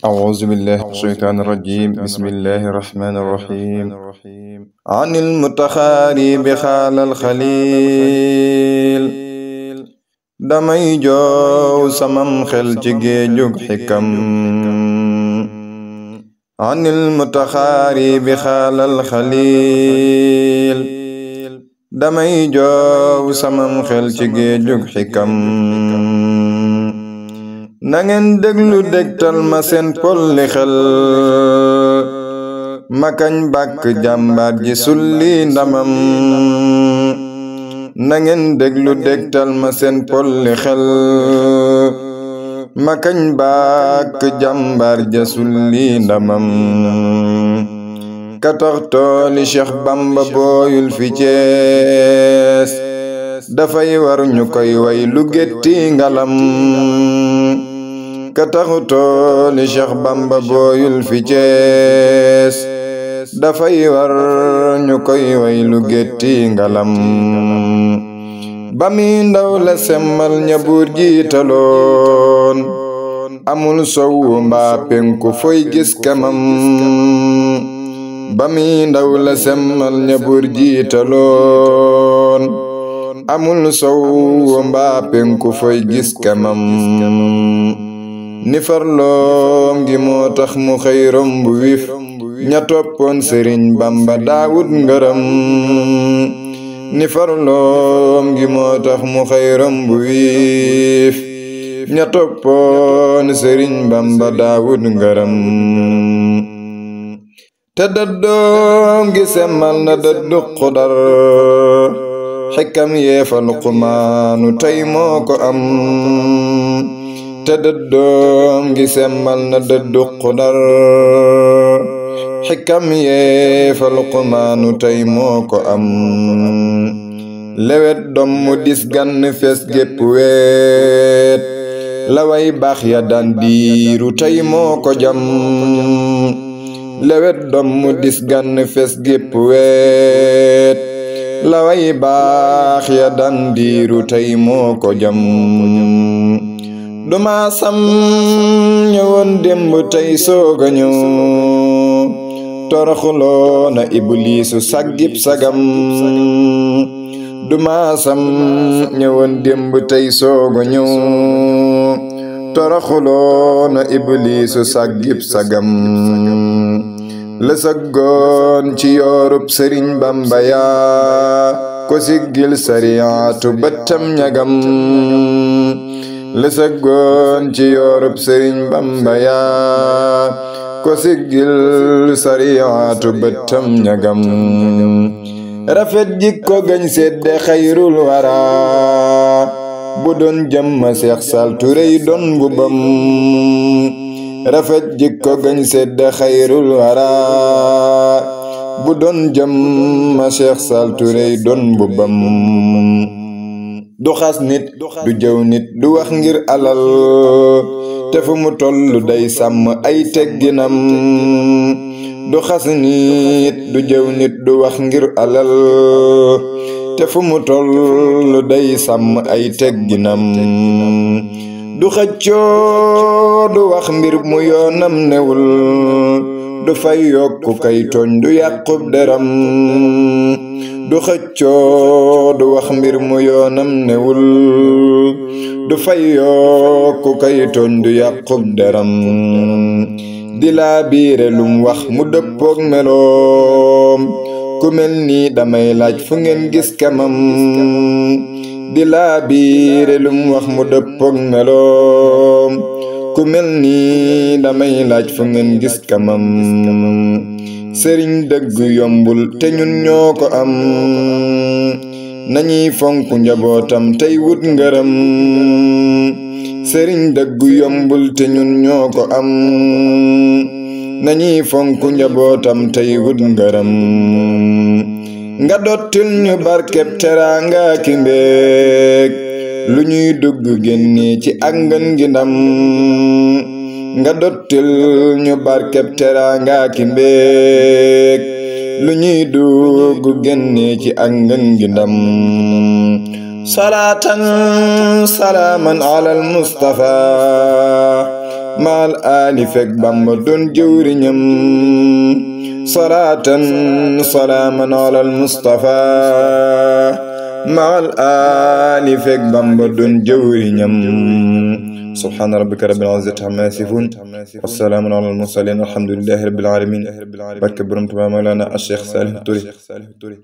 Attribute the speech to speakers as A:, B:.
A: أعوذ بالله من الشيطان الرجيم بسم الله الرحمن الرحيم عن المتخاري بخال الخليل damay joow samam xel ci géejug xikam عن المتخاري بخال الخليل damay joow samam xel ci géejug xikam nangeen déglu dégtal ma seen polli xel makañ bàkk jàmbaat ji sulli ndamam nangeen déglu dégtal ma seen polli xel makañ bàkk jàmbaar ja sulli ndamam ka tax tooli Cheikh Bamba booyul fi Cees dafay war ñu koy way lu gétti ngalam ka taxu tooli Cheikh Bamba booyul fi Cees dafay war ñu koy way lu gétti ngalam ba mi ndaw la semmal ña buur jiitaloon amul sowu mbaa penku foy gis kamam ba mi ndaw la semmal ña buur jiitaloon amul sowu mbaa penku foy gis kamam ni farloom gi moo tax mu xëy romb wif ña toppoon Sëriñ Bamba daawut ngërëm ni farloom gi moo tax mu xëy romb wif ña toppoon Sëriñ Bamba daawut ngërëm te dëddoom gi semmal na dëddu Xudar xikam yeefa Luqmaanu tey moo ko am te dëddoom gi semmal na dëddu Xudar xikam yeefa Luqmaanu tey moo ko am lewet dom mu dis gann fees gépp weet la way baax ya daan diiru tey moo ko jam lewet dom mu dis gann fees gépp weet la way baax ya daan diiru tey moo ko jam duma sam ñëwoon démb tey sooga ñëw toroxuloo na ibliisu saggib sagam duma sam ñëwoon démb tey sooga ñëw toroxuloo na ibliisu saggib sagam la saggoon ci yoorub Sëriñ Bamba yaa ko siggil sariyaatu bëttam ñagam la saggoon ci yoorub Sëriñ Bamba yaa ko siggil sariyaatu bëttam ñagam rafet jikko gañ sedde xayrul wara bu doon jëmma Seex Sal Turey doon mbubam rafet jikko gañ sedde xayrul wara bu doon jëmma Seex Sal Turey doon mbubam du xas nit du jëw nit du wax ngir alal te fu mu tollu day sàmm ay tegginam du xas nit du jëw nit du wax ngir alal te fu mu tollu day sàmm ay tegginam du xëccoo du wax mbir mu yoonam newul du fay yokku kay tooñ du yàqub deram du xëccoo du wax mbir mu yoonam newul du fay yokku kay tooñ du yàqub deram di laa biire lum wax mu dëppook meloom ku mel nii damay laaj fu ngeen gis kamam di laa biire lum wax mu dëppook meloom ku mel nii damay laaj fu ngeen gis kamam sëriñ dëgg yombul te ñun ñoo ko am nañuy fonk njabootam tey wut ngërëm sëriñ dëgg yombul te ñun ñoo ko am nañuy fonk njabootam tey wut ngërëm nga dottil ñu barkeb teraanga ki mbéeg lu ñuy dugg génne ci ak ngën gi ndam nga dottil ñu barkeb teraanga ki mbéeg lu ñuy dugg génne ci ak ngën gi ndam salaatan salaaman alal Mustafa maal aali fekk Bamba doon jëwriñam salaatan salaaman alal Mustafa maal aali fekk Bamba doon jëwriñam subhaana rabbika rabbil izzati ammaa yasifuun wa salaamun alal mursaliin walhamdulillaahi rabbil aalamiin barke borom Tuubaa Mawlaana Cheikh Saliou Touré